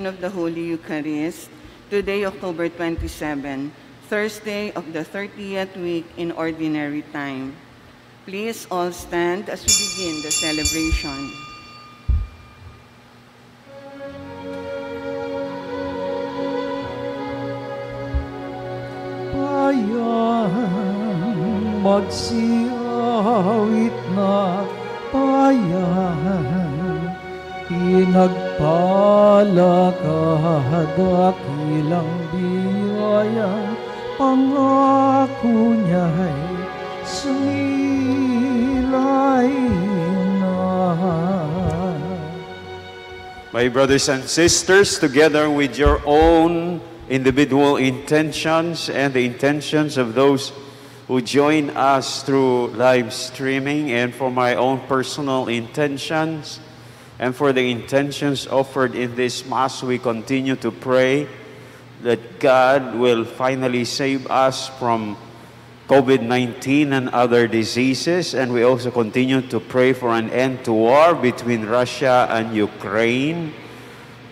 of the Holy Eucharist, today, October 27, Thursday of the 30th week in Ordinary Time. Please all stand as we begin the celebration. Bayan, magsiawit na bayan, pinagpala ka dakilang biyayang pangako niya'y sumilay na. My brothers and sisters, together with your own individual intentions and the intentions of those who join us through live streaming, and for my own personal intentions and for the intentions offered in this Mass, we continue to pray that God will finally save us from COVID-19 and other diseases, and we also continue to pray for an end to war between Russia and Ukraine.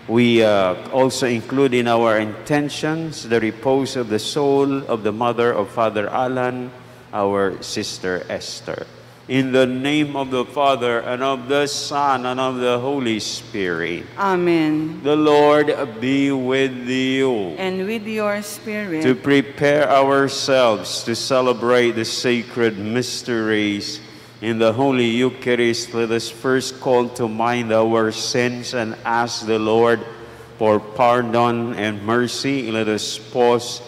We also include in our intentions the repose of the soul of the mother of Father Alan, our sister Esther. In the name of the Father, and of the Son, and of the Holy Spirit. Amen. The Lord be with you. And with your spirit. To prepare ourselves to celebrate the sacred mysteries in the Holy Eucharist, let us first call to mind our sins and ask the Lord for pardon and mercy. Let us pause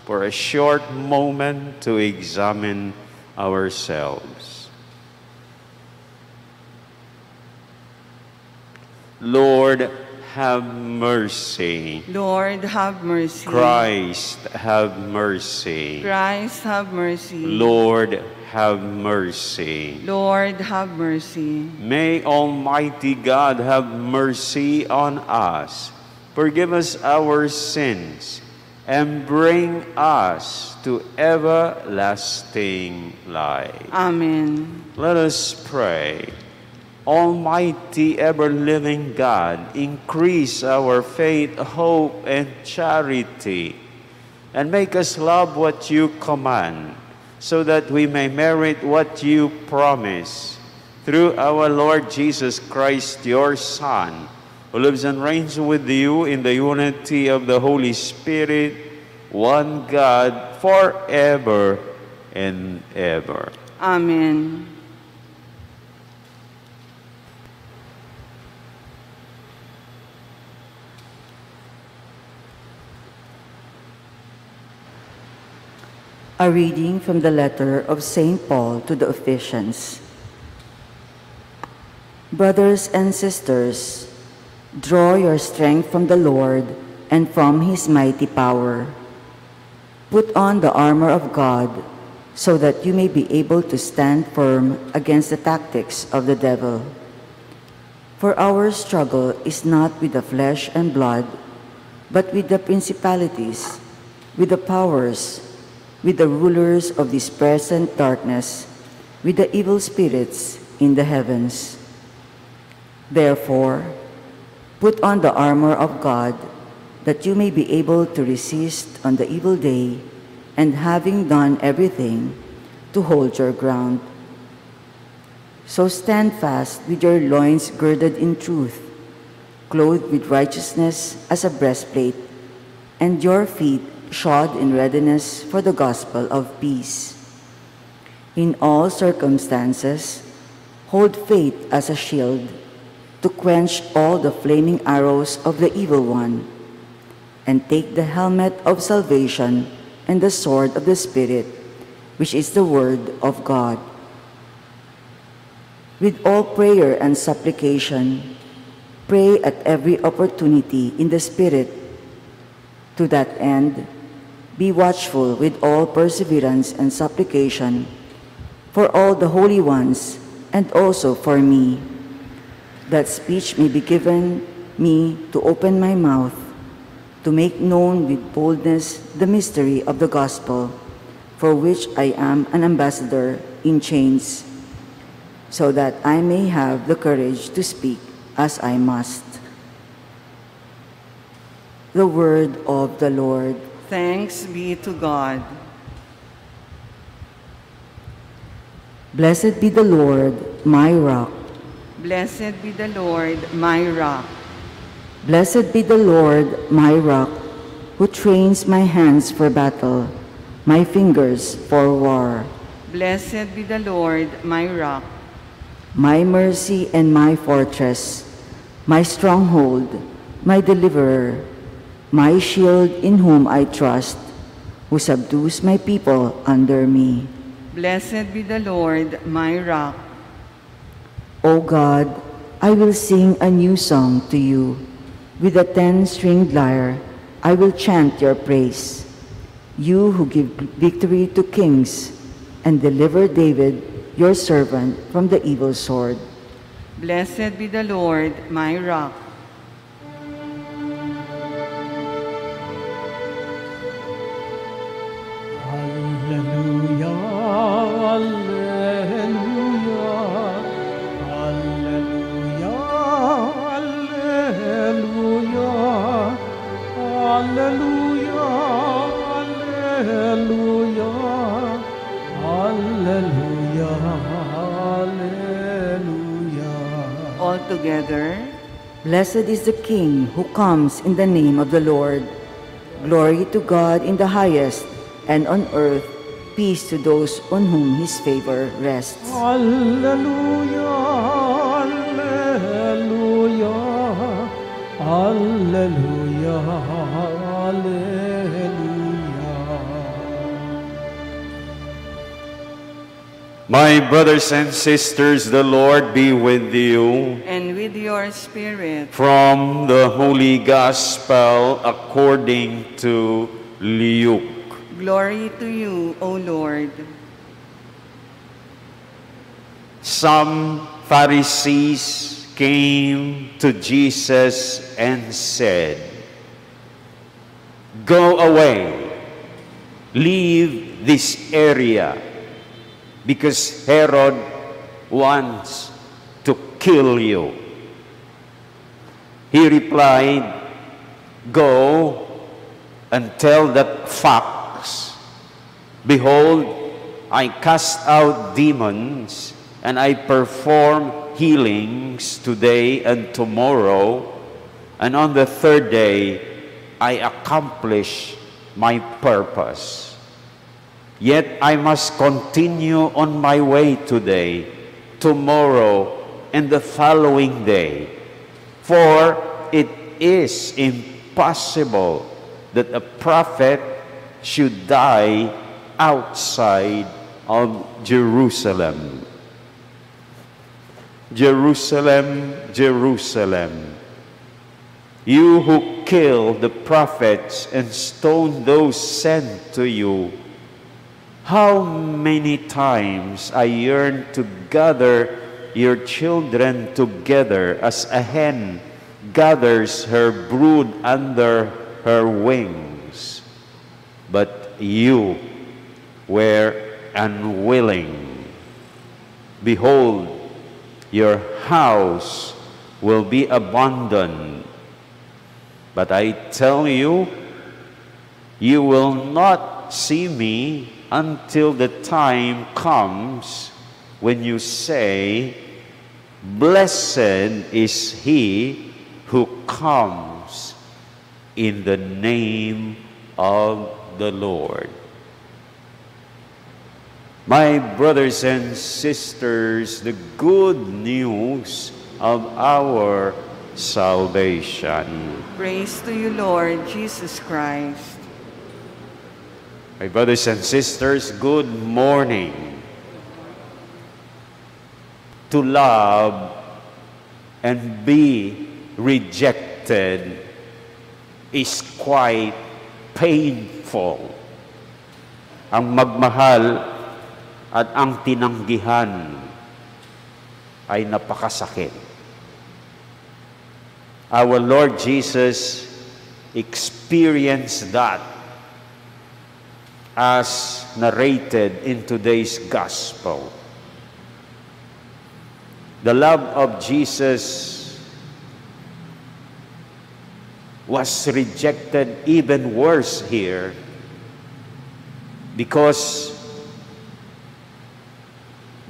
for a short moment to examine ourselves. Lord, have mercy. Lord, have mercy. Christ, have mercy. Christ, have mercy. Lord, have mercy. Lord, have mercy. May Almighty God have mercy on us, forgive us our sins, and bring us to everlasting life. Amen. Let us pray. Almighty, ever-living God, increase our faith, hope, and charity, and make us love what you command, so that we may merit what you promise. Through our Lord Jesus Christ, your Son, who lives and reigns with you in the unity of the Holy Spirit, one God, forever and ever. Amen. A reading from the letter of St. Paul to the Ephesians. Brothers and sisters, draw your strength from the Lord and from his mighty power. Put on the armor of God so that you may be able to stand firm against the tactics of the devil. For our struggle is not with the flesh and blood, but with the principalities, with the powers, with the rulers of this present darkness, with the evil spirits in the heavens. Therefore, put on the armor of God, that you may be able to resist on the evil day, and having done everything, to hold your ground. So stand fast with your loins girded in truth, clothed with righteousness as a breastplate, and your feet shod in readiness for the gospel of peace. In all circumstances, hold faith as a shield to quench all the flaming arrows of the evil one, and take the helmet of salvation and the sword of the Spirit, which is the word of God. With all prayer and supplication, pray at every opportunity in the Spirit. To that end, be watchful with all perseverance and supplication for all the holy ones, and also for me, that speech may be given me to open my mouth, to make known with boldness the mystery of the gospel, for which I am an ambassador in chains, so that I may have the courage to speak as I must. The word of the Lord. Thanks be to God. Blessed be the Lord, my rock. Blessed be the Lord, my rock. Blessed be the Lord, my rock, who trains my hands for battle, my fingers for war. Blessed be the Lord, my rock. My mercy and my fortress, my stronghold, my deliverer, my shield in whom I trust, who subdues my people under me. Blessed be the Lord, my rock. O God, I will sing a new song to you. With a 10-stringed lyre, I will chant your praise. You who give victory to kings and deliver David, your servant, from the evil sword. Blessed be the Lord, my rock. Hallelujah, hallelujah, hallelujah, hallelujah, hallelujah, hallelujah, hallelujah, hallelujah. All together. Blessed is the King who comes in the name of the Lord. Glory to God in the highest, and on earth peace to those on whom his favor rests. Hallelujah, hallelujah, hallelujah, hallelujah. My brothers and sisters, the Lord be with you. And with your spirit. From the Holy Gospel according to Luke. Glory to you, O Lord. Some Pharisees came to Jesus and said, "Go away, leave this area, because Herod wants to kill you." He replied, "Go and tell that fox, behold, I cast out demons and I perform healings today and tomorrow, and on the third day I accomplish my purpose. Yet I must continue on my way today, tomorrow, and the following day, for it is impossible that a prophet should die outside of Jerusalem. Jerusalem, Jerusalem, you who kill the prophets and stone those sent to you, how many times I yearned to gather your children together as a hen gathers her brood under her wings, but you were unwilling. Behold, your house will be abandoned. But I tell you, you will not see me until the time comes when you say, 'Blessed is he who comes in the name of the Lord.'" My brothers and sisters, the good news of our salvation. Praise to you, Lord Jesus Christ. My brothers and sisters, good morning. To love and be rejected is quite painful. Ang magmahal at ang tinanggihan ay napakasakit. Our Lord Jesus experienced that as narrated in today's gospel. The love of Jesus was rejected even worse here, because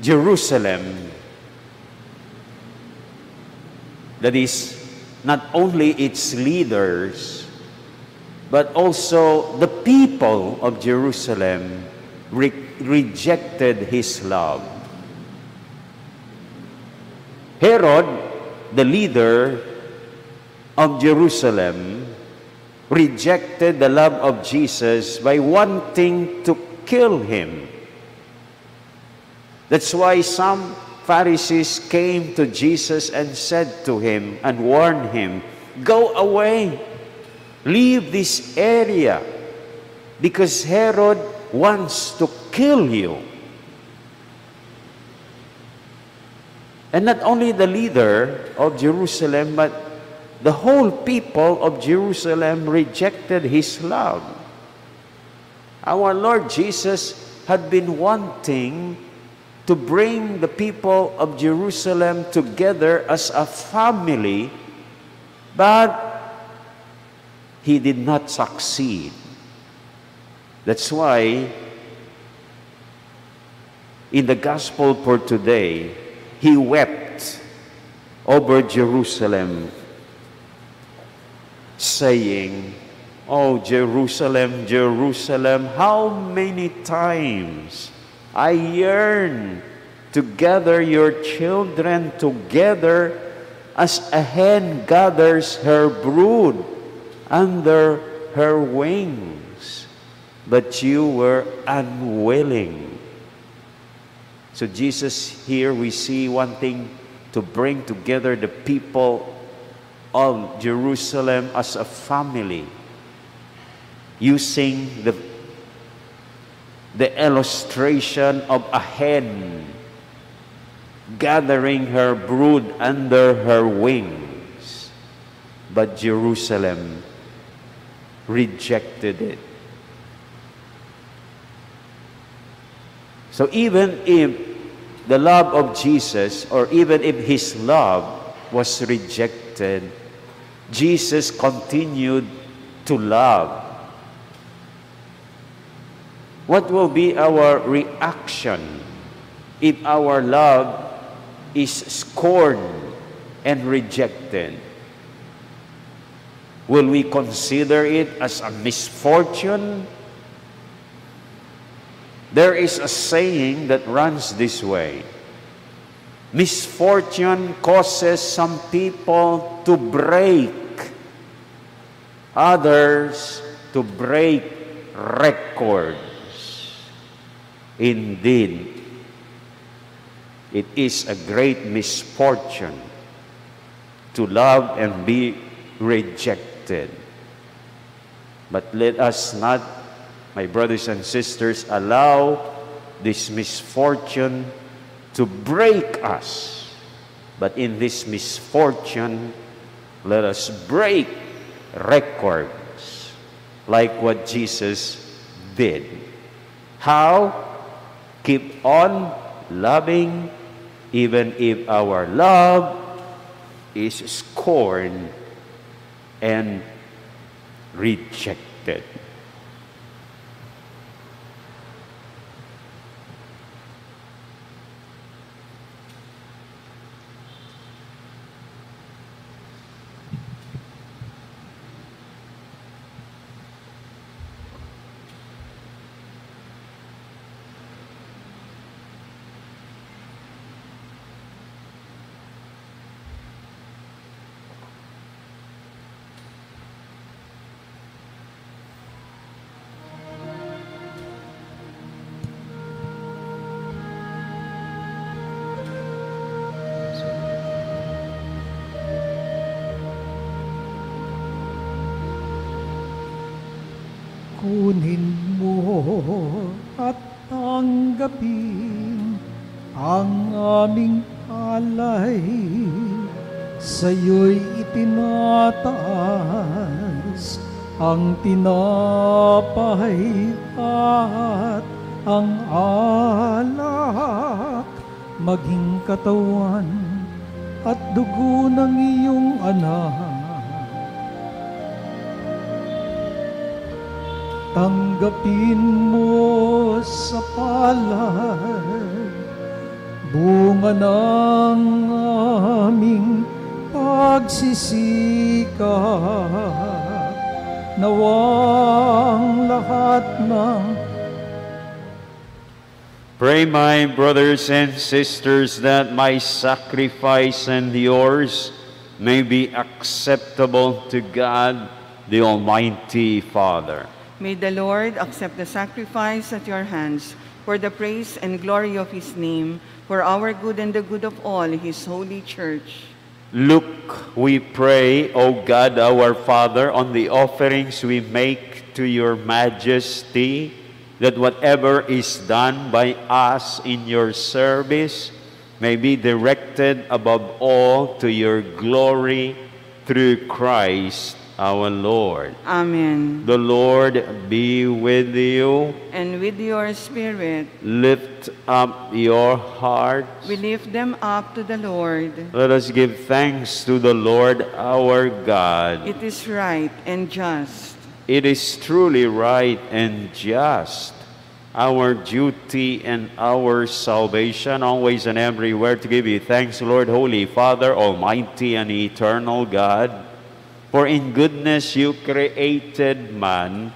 Jerusalem, that is, not only its leaders, but also the people of Jerusalem rejected his love. Herod, the leader of Jerusalem, rejected the love of Jesus by wanting to kill him. That's why some Pharisees came to Jesus and said to him and warned him, "Go away, leave this area, because Herod wants to kill you." And not only the leader of Jerusalem, but the whole people of Jerusalem rejected his love. Our Lord Jesus had been wanting to bring the people of Jerusalem together as a family, but he did not succeed. That's why in the gospel for today, he wept over Jerusalem, saying, "Oh, Jerusalem, Jerusalem, how many times I yearn to gather your children together as a hen gathers her brood under her wings, but you were unwilling." So Jesus here we see wanting to bring together the people of Jerusalem as a family, using the illustration of a hen gathering her brood under her wings. But Jerusalem rejected it. So even if the love of Jesus, or even if his love was rejected, Jesus continued to love. What will be our reaction if our love is scorned and rejected? Will we consider it as a misfortune? There is a saying that runs this way: misfortune causes some people to break, others to break records. Indeed, it is a great misfortune to love and be rejected. But let us not, my brothers and sisters, allow this misfortune to break us. But in this misfortune, let us break records like what Jesus did. How? Keep on loving even if our love is scorned and rejected. Kunin mo at tanggapin ang aming alay, sa'yo'y itinataas ang tinapay at ang alak, maging katawan at dugo ng iyong anak tanggapin mo sa palad bunga ng aming pagsisikap. Nawang lahat ng Pray, my brothers and sisters, that my sacrifice and yours may be acceptable to God, the Almighty Father. May the Lord accept the sacrifice at your hands for the praise and glory of his name, for our good and the good of all his holy church. Look, we pray, O God our Father, on the offerings we make to your majesty, that whatever is done by us in your service may be directed above all to your glory through Christ our Lord. Amen. The Lord be with you. And with your spirit, Lift up your hearts. we lift them up to the Lord. Let us give thanks to the Lord our God. It is right and just. It is truly right and just, our duty and our salvation, always and everywhere, to give you thanks, Lord, Holy Father, Almighty and Eternal God. For in goodness you created man,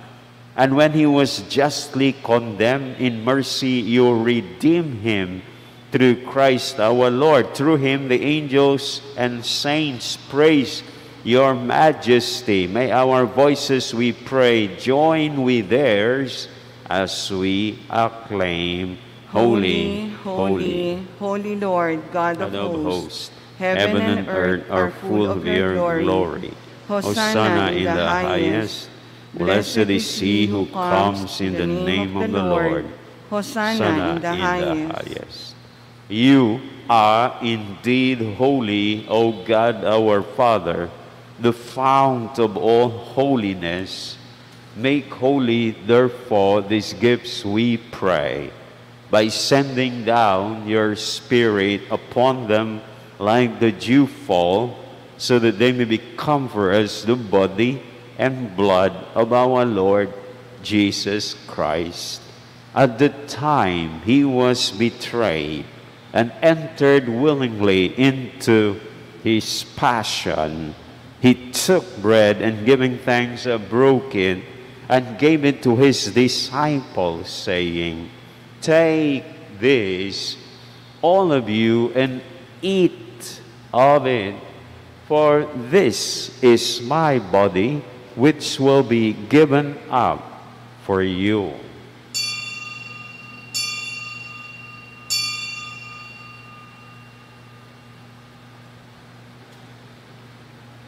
and when he was justly condemned, in mercy you redeemed him through Christ our Lord. Through him the angels and saints praise your majesty. May our voices, we pray, join with theirs as we acclaim, Holy, holy, holy Lord, God of hosts. Heaven and earth are full of your glory. Hosanna in the highest. Blessed is he who comes in the name of the Lord. Hosanna in the highest. You are indeed holy, O God our Father, the fount of all holiness. Make holy, therefore, these gifts, we pray, by sending down your Spirit upon them like the dewfall, so that they may become for us the body and blood of our Lord Jesus Christ. At the time he was betrayed and entered willingly into his passion, he took bread and giving thanks, broke it and gave it to his disciples, saying, "Take this, all of you, and eat of it, for this is my body, which will be given up for you."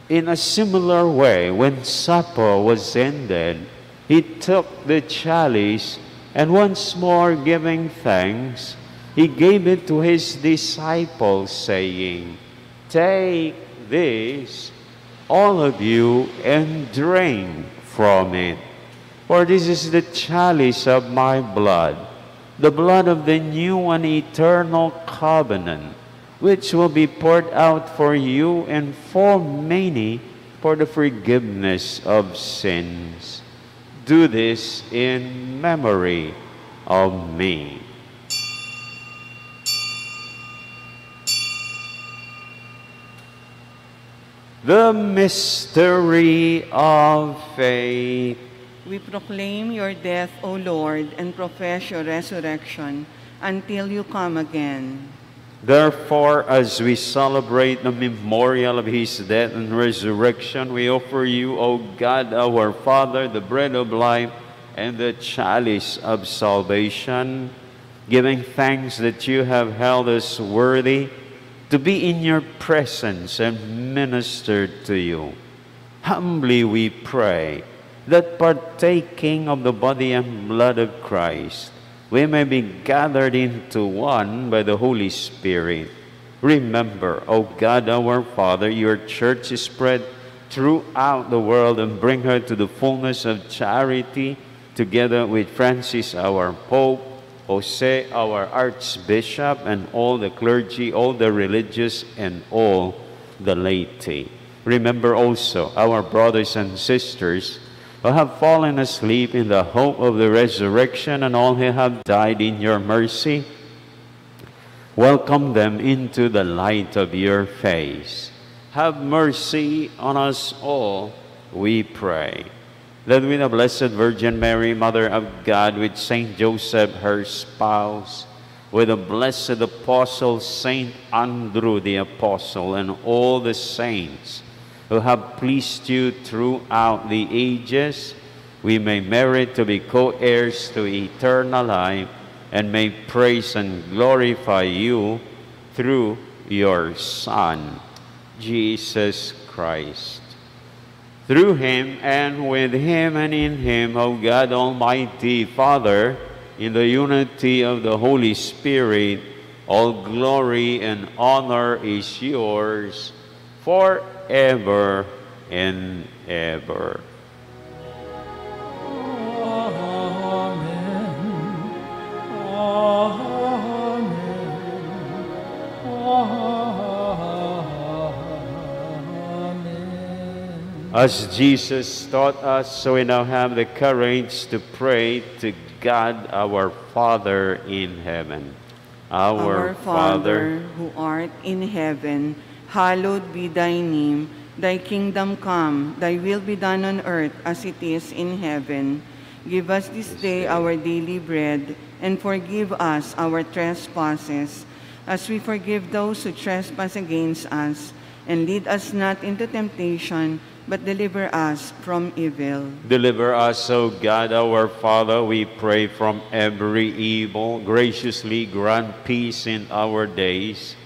In a similar way, when supper was ended, he took the chalice, and once more giving thanks, he gave it to his disciples, saying, "Take this, all of you, and drink from it. For this is the chalice of my blood, the blood of the new and eternal covenant, which will be poured out for you and for many for the forgiveness of sins. Do this in memory of me." The mystery of faith. We proclaim your death, O Lord, and profess your resurrection until you come again. Therefore, as we celebrate the memorial of his death and resurrection, we offer you, O God, our Father, the bread of life and the chalice of salvation, giving thanks that you have held us worthy to be in your presence and minister to you. Humbly we pray that partaking of the body and blood of Christ, we may be gathered into one by the Holy Spirit. Remember, O God our Father, your church is spread throughout the world, and bring her to the fullness of charity, together with Francis our Pope, Jose our Archbishop, and all the clergy, all the religious, and all the laity. Remember also our brothers and sisters who have fallen asleep in the hope of the resurrection, and all who have died in your mercy, welcome them into the light of your face. Have mercy on us all, we pray. That with the Blessed Virgin Mary, Mother of God, with Saint Joseph, her spouse, with the blessed apostle Saint Andrew the apostle, and all the saints who have pleased you throughout the ages, we may merit to be co-heirs to eternal life, and may praise and glorify you through your Son, Jesus Christ. Through him, and with him, and in him, O God Almighty Father, in the unity of the Holy Spirit, all glory and honor is yours forever and ever. As Jesus taught us, so we now have the courage to pray to God our Father in heaven. Our Father, who art in heaven, hallowed be thy name. Thy kingdom come, thy will be done on earth as it is in heaven. Give us this day our daily bread, and forgive us our trespasses, as we forgive those who trespass against us. And lead us not into temptation, but deliver us from evil. Deliver us, O God, our Father, we pray, from every evil. Graciously grant peace in our days,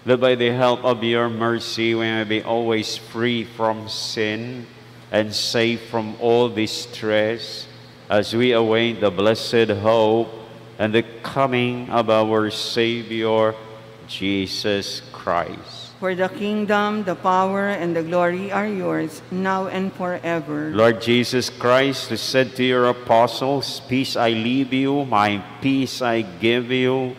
that by the help of your mercy we may be always free from sin and safe from all distress, as we await the blessed hope and the coming of our Savior, Jesus Christ. For the kingdom, the power, and the glory are yours, now and forever. Lord Jesus Christ, who said to your apostles, "Peace I leave you, my peace I give you,"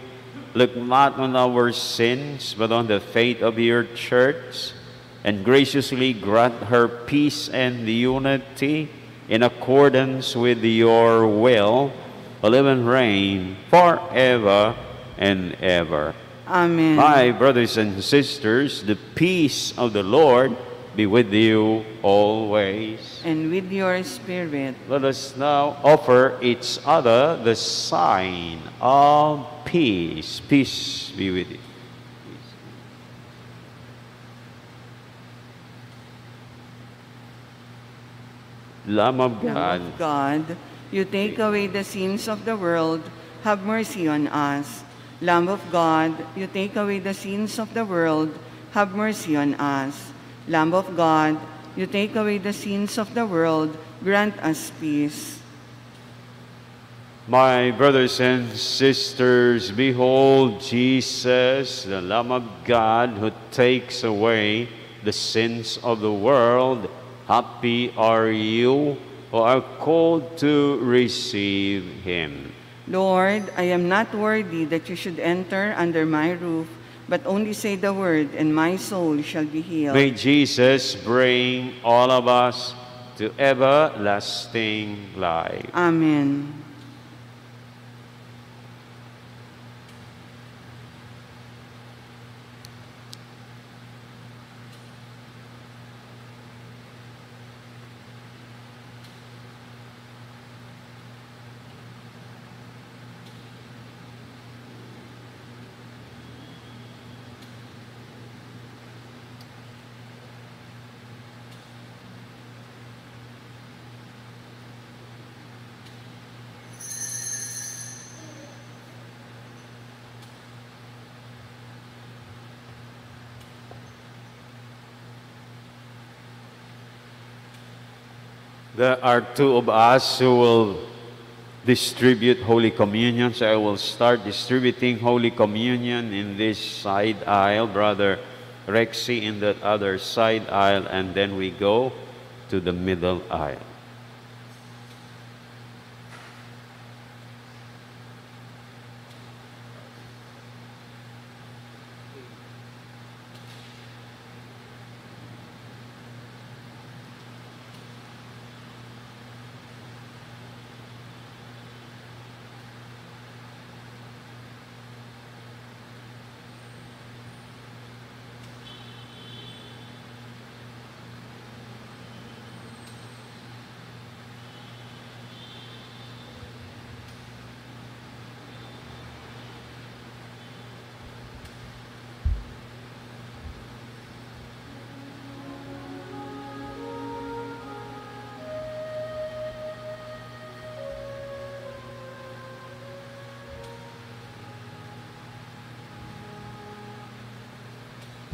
look not on our sins, but on the faith of your church, and graciously grant her peace and unity in accordance with your will, who live and reign forever and ever. Amen. My brothers and sisters, the peace of the Lord be with you always. And with your spirit. Let us now offer each other the sign of peace. Peace be with you. Lamb of God, you take away the sins of the world, have mercy on us. Lamb of God, you take away the sins of the world, have mercy on us. Lamb of God, you take away the sins of the world, grant us peace. My brothers and sisters, behold Jesus, the Lamb of God, who takes away the sins of the world. Happy are you who are called to receive him. Lord, I am not worthy that you should enter under my roof, but only say the word, and my soul shall be healed. May Jesus bring all of us to everlasting life. Amen. There are two of us who will distribute Holy Communion. So I will start distributing Holy Communion in this side aisle, Brother Rexy in that other side aisle, and then we go to the middle aisle.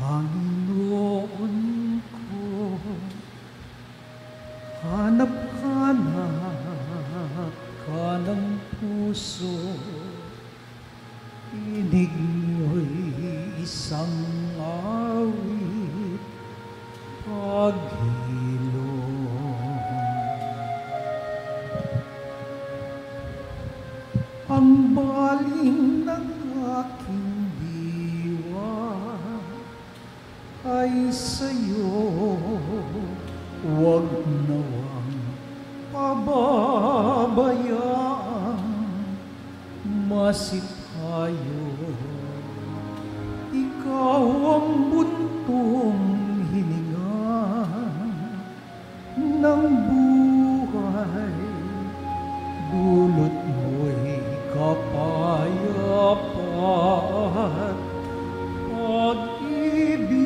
Panginoon ko, hanap-hanap ka ng puso, tinig mo'y isang awit, paghilom. Ang baling ng aking diwa ay sa'yo, huwag nawang pababayaan, masitayo. Ikaw ang buntong hininga ng buhay, dulot mo'y kapayapaan, pag-ibig.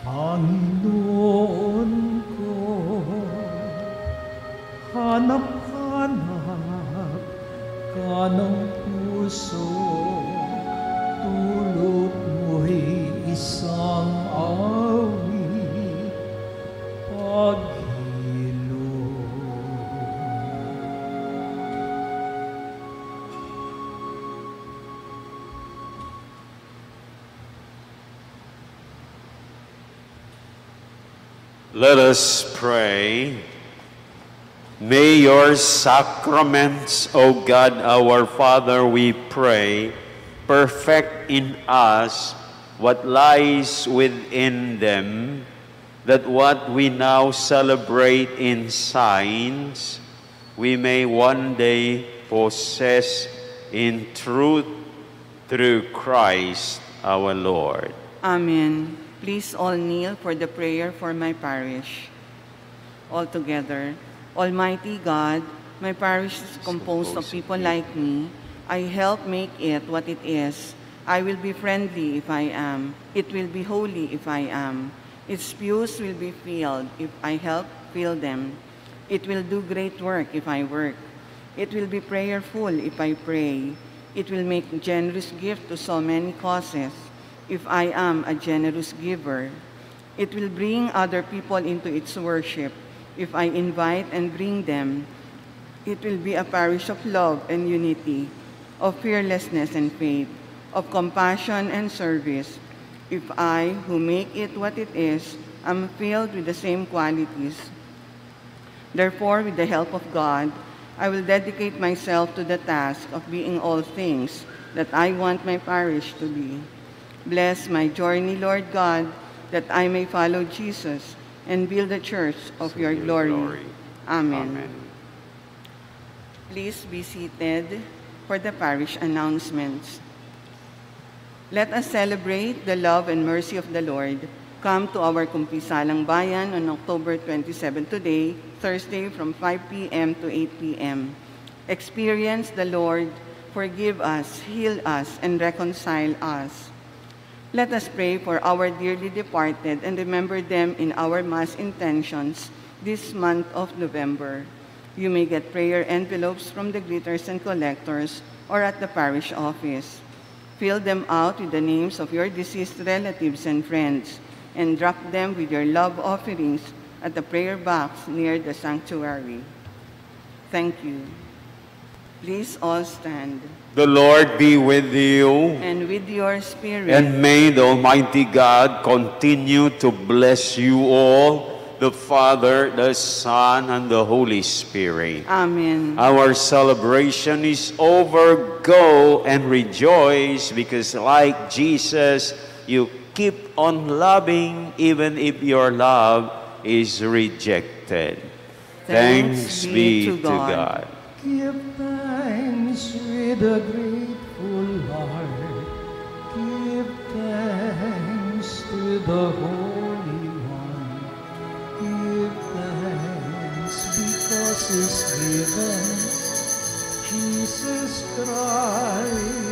Panginoon ko, hanap-hanap ka ng puso, tulot mo'y isang awit, paghilom. Let us pray. May your sacraments, O God our Father, we pray, perfect in us what lies within them, that what we now celebrate in signs, we may one day possess in truth through Christ our Lord. Amen. Please all kneel for the prayer for my parish. All together. Almighty God, my parish is composed of people like me. I help make it what it is. I will be friendly if I am. It will be holy if I am. Its pews will be filled if I help fill them. It will do great work if I work. It will be prayerful if I pray. It will make generous gift to so many causes if I am a generous giver. It will bring other people into its worship if I invite and bring them. It will be a parish of love and unity, of fearlessness and faith, of compassion and service, if I, who make it what it is, am filled with the same qualities. Therefore, with the help of God, I will dedicate myself to the task of being all things that I want my parish to be. Bless my journey, Lord God, that I may follow Jesus and build the church of your glory. Amen. Please be seated for the parish announcements. Let us celebrate the love and mercy of the Lord. Come to our Kumpisalang Bayan on October 27 today, Thursday from 5 p.m. to 8 p.m. Experience the Lord, forgive us, heal us, and reconcile us. Let us pray for our dearly departed and remember them in our Mass intentions this month of November. You may get prayer envelopes from the greeters and collectors or at the parish office. Fill them out with the names of your deceased relatives and friends and drop them with your love offerings at the prayer box near the sanctuary. Thank you. Please all stand. The Lord be with you. And with your spirit. And may the Almighty God continue to bless you all, the Father, the Son, and the Holy Spirit. Amen. Our celebration is over. Go and rejoice, because like Jesus, you keep on loving even if your love is rejected. Thanks be to God. Give thanks with a grateful heart. Give thanks to the Holy One. Give thanks because He's given Jesus Christ.